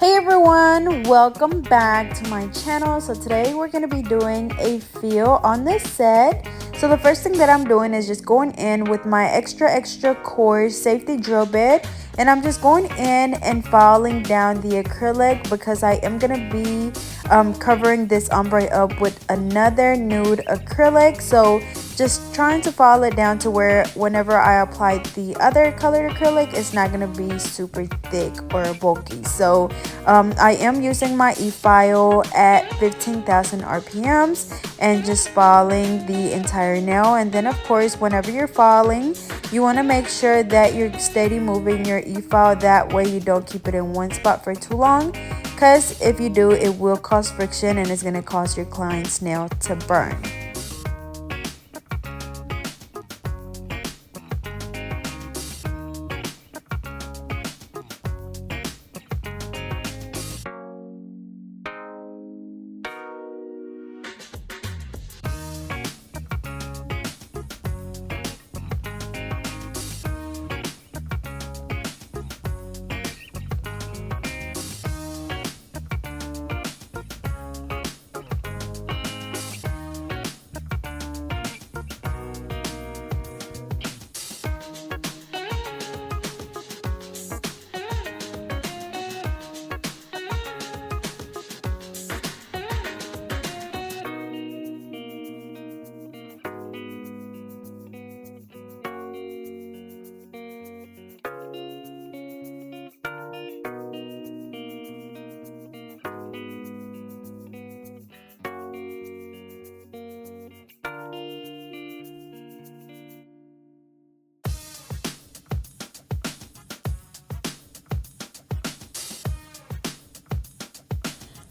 Hey everyone, welcome back to my channel. So today we're going to be doing a feel on this set. So the first thing that I'm doing is just going in with my extra coarse safety drill bit, and I'm just going in and filing down the acrylic because I am going to be covering this ombre up with another nude acrylic. So just trying to file it down to where whenever I apply the other colored acrylic, it's not going to be super thick or bulky. So I am using my e-file at 15,000 RPMs and just filing the entire nail. And then of course, whenever you're filing, you want to make sure that you're steady moving your e-file. That way you don't keep it in one spot for too long, because if you do, it will cause friction and it's going to cause your client's nail to burn.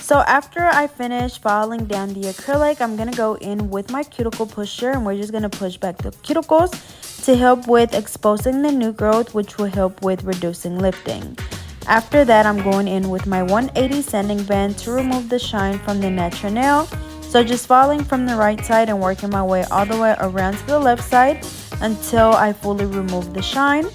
So after I finish filing down the acrylic, I'm going to go in with my cuticle pusher, and we're just going to push back the cuticles to help with exposing the new growth, which will help with reducing lifting. After that, I'm going in with my 180 sanding band to remove the shine from the natural nail. So just filing from the right side and working my way all the way around to the left side until I fully remove the shine.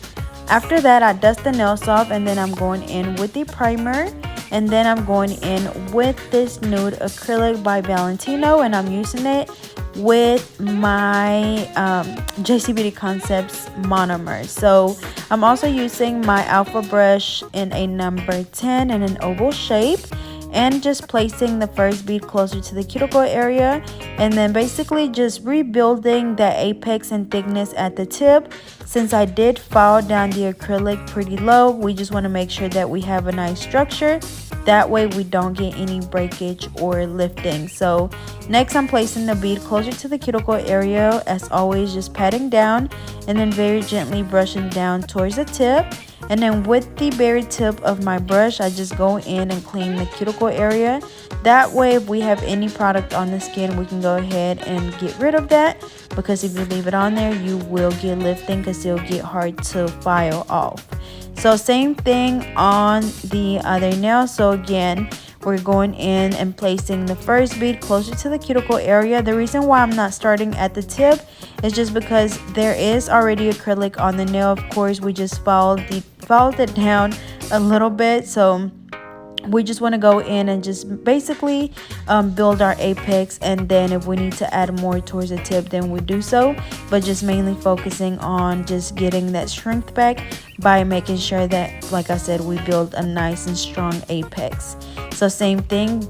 After that, I dust the nails off, and then I'm going in with the primer. And then I'm going in with this nude acrylic by Valentino, and I'm using it with my JC Beauty Concepts monomer. So I'm also using my alpha brush in a number 10 in an oval shape, and just placing the first bead closer to the cuticle area, and then basically just rebuilding the apex and thickness at the tip. Since I did file down the acrylic pretty low, we just want to make sure that we have a nice structure. That way we don't get any breakage or lifting. So next, I'm placing the bead closer to the cuticle area. As always, just patting down and then very gently brushing down towards the tip. And then with the very tip of my brush, I just go in and clean the cuticle area. That way, if we have any product on the skin, we can go ahead and get rid of that. Because if you leave it on there, you will get lifting because it'll get hard to file off. So same thing on the other nail. So again, we're going in and placing the first bead closer to the cuticle area. The reason why I'm not starting at the tip is just because there is already acrylic on the nail. Of course, we just filed it down a little bit. So we just want to go in and just basically build our apex, and then if we need to add more towards the tip, then we do so, but just mainly focusing on just getting that strength back by making sure that, like I said, we build a nice and strong apex. So same thing,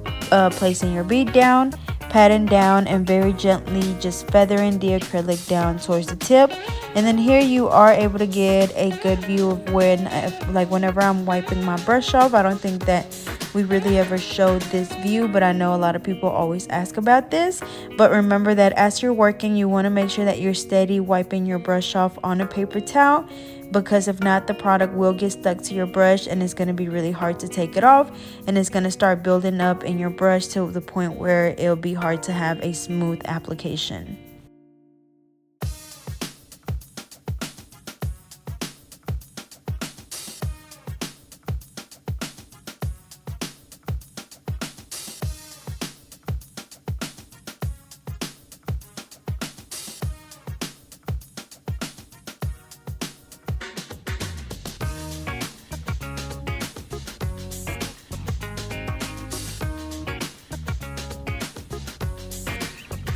placing your bead down, patting down, and very gently just feathering the acrylic down towards the tip. And then here you are able to get a good view of whenever I'm wiping my brush off. I don't think that we really ever showed this view, but I know a lot of people always ask about this. But remember that as you're working, you want to make sure that you're steady wiping your brush off on a paper towel, because if not, the product will get stuck to your brush and it's going to be really hard to take it off, and it's going to start building up in your brush to the point where it'll be hard to have a smooth application.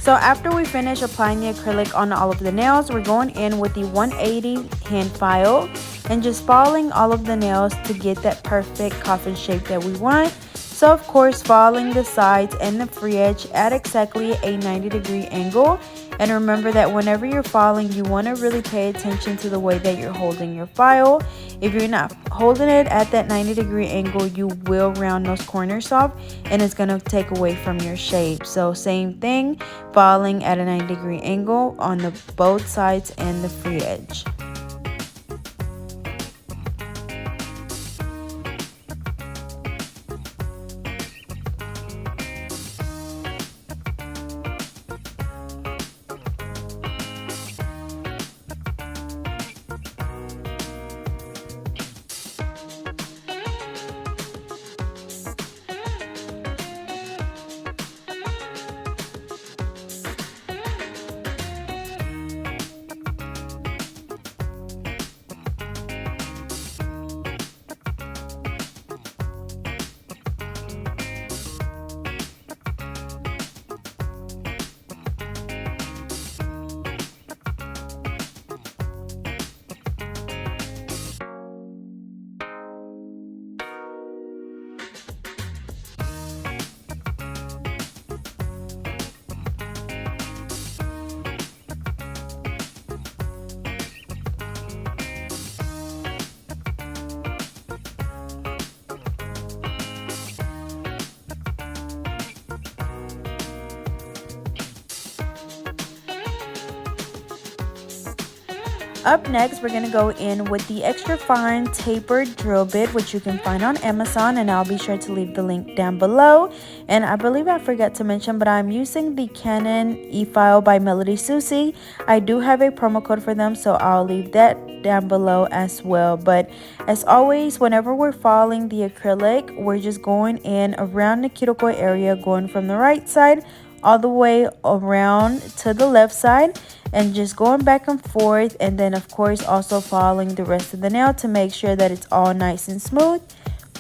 So after we finish applying the acrylic on all of the nails, we're going in with the 180 hand file and just following all of the nails to get that perfect coffin shape that we want. So of course, following the sides and the free edge at exactly a 90-degree angle. And remember that whenever you're filing, you want to really pay attention to the way that you're holding your file. If you're not holding it at that 90-degree angle, you will round those corners off and it's going to take away from your shape. So same thing, filing at a 90-degree angle on the both sides and the free edge. Up next, we're going to go in with the extra fine tapered drill bit, which you can find on Amazon, and I'll be sure to leave the link down below. And I believe I forgot to mention, but I'm using the Canon e-file by Melody Susie. I do have a promo code for them, so I'll leave that down below as well. But as always, whenever we're filing the acrylic, we're just going in around the cuticle area, going from the right side all the way around to the left side, and just going back and forth, and then of course also following the rest of the nail to make sure that it's all nice and smooth.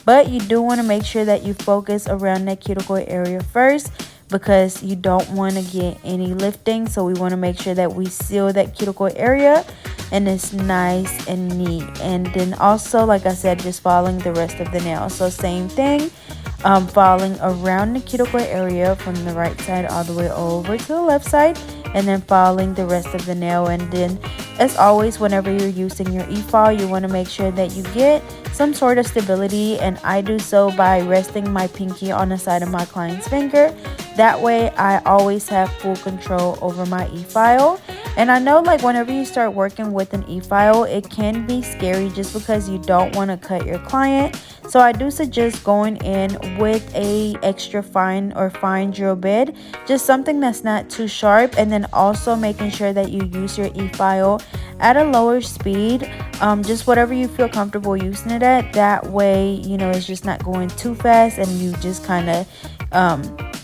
But you do want to make sure that you focus around that cuticle area first, because you don't want to get any lifting. So we want to make sure that we seal that cuticle area and it's nice and neat. And then also, like I said, just following the rest of the nail. So same thing, following around the cuticle area from the right side all the way over to the left side, and then following the rest of the nail. And then as always, whenever you're using your e-file, you want to make sure that you get some sort of stability, and I do so by resting my pinky on the side of my client's finger. That way I always have full control over my e-file. And I know, like, whenever you start working with an e-file, it can be scary just because you don't want to cut your client. So I do suggest going in with a extra fine or fine drill bit, just something that's not too sharp, and then also making sure that you use your e-file at a lower speed, just whatever you feel comfortable using it at. That way, you know, it's just not going too fast and you just kind of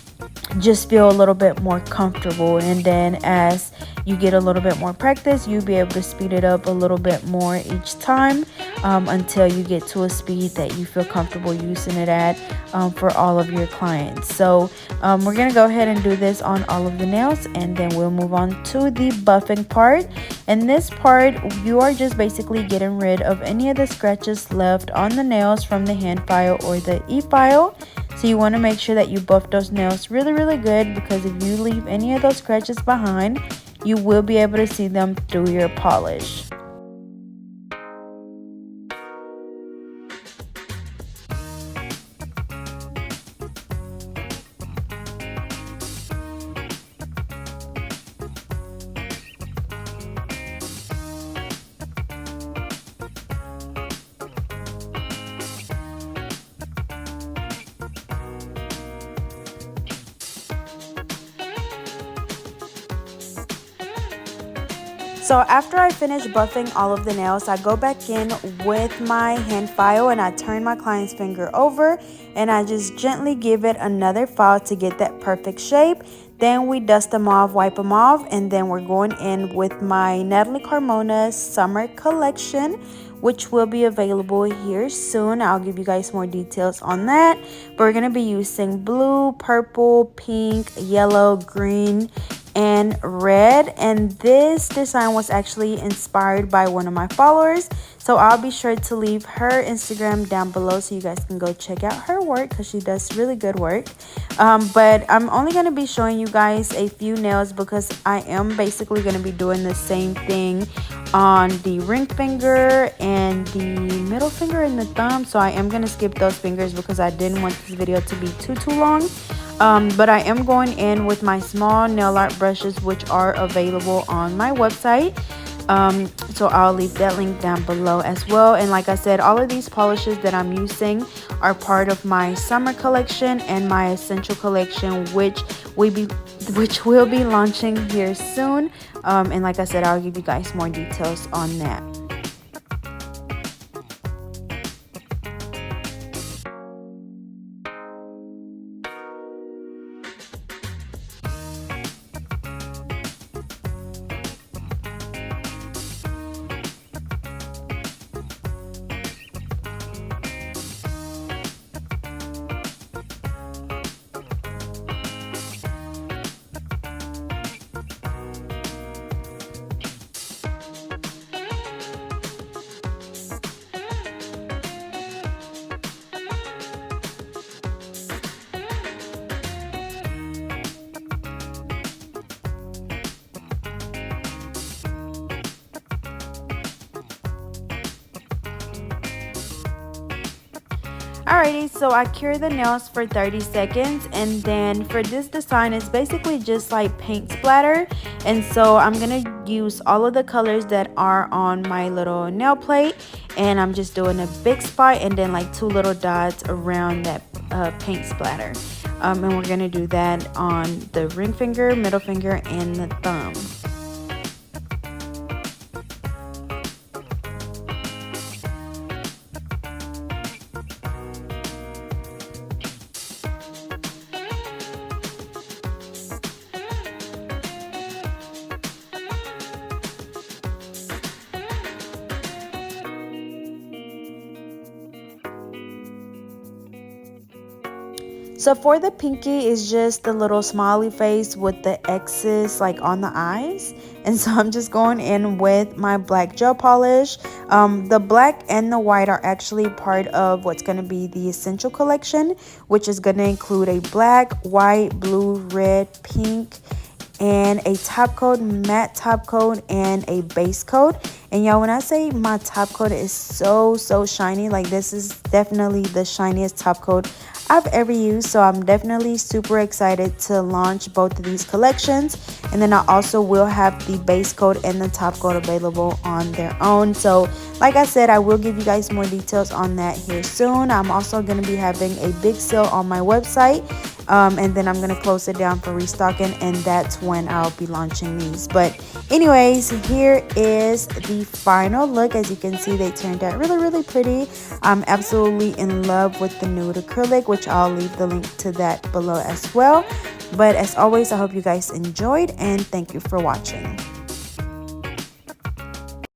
just feel a little bit more comfortable. And then as you get a little bit more practice, you'll be able to speed it up a little bit more each time, until you get to a speed that you feel comfortable using it at for all of your clients. So we're gonna go ahead and do this on all of the nails, and then we'll move on to the buffing part. And this part, you are just basically getting rid of any of the scratches left on the nails from the hand file or the e-file. So you want to make sure that you buff those nails really, really good, because if you leave any of those scratches behind, you will be able to see them through your polish. So after I finish buffing all of the nails, I go back in with my hand file and I turn my client's finger over and I just gently give it another file to get that perfect shape. Then we dust them off, wipe them off, and then we're going in with my Natalie Carmona summer collection, which will be available here soon. I'll give you guys more details on that. But we're going to be using blue, purple, pink, yellow, green, and red, and this design was actually inspired by one of my followers, so I'll be sure to leave her Instagram down below so you guys can go check out her work because she does really good work. But I'm only going to be showing you guys a few nails because I am basically going to be doing the same thing on the ring finger and the middle finger and the thumb, so I am going to skip those fingers because I didn't want this video to be too long. But I am going in with my small nail art brushes, which are available on my website. So I'll leave that link down below as well. And like I said, all of these polishes that I'm using are part of my summer collection and my essential collection, which will be launching here soon. And like I said, I'll give you guys more details on that. Alrighty, so I cure the nails for 30 seconds, and then for this design it's basically just like paint splatter, and so I'm gonna use all of the colors that are on my little nail plate, and I'm just doing a big spot and then like 2 little dots around that paint splatter. And we're gonna do that on the ring finger, middle finger, and the thumb. So for the pinky is just the little smiley face with the X's like on the eyes. And so I'm just going in with my black gel polish. The black and the white are actually part of what's going to be the essential collection, which is going to include a black, white, blue, red, pink, and a top coat, matte top coat, and a base coat. And y'all, when I say my top coat is so shiny, like this is definitely the shiniest top coat I've ever used, so I'm definitely super excited to launch both of these collections. And then I also will have the base coat and the top coat available on their own. So like I said, I will give you guys more details on that here soon. I'm also going to be having a big sale on my website, and then I'm going to close it down for restocking, and that's when I'll be launching these. But anyways, here is the final look. As you can see, they turned out really pretty. I'm absolutely in love with the nude acrylic, which I'll leave the link to that below as well. But as always, I hope you guys enjoyed, and thank you for watching.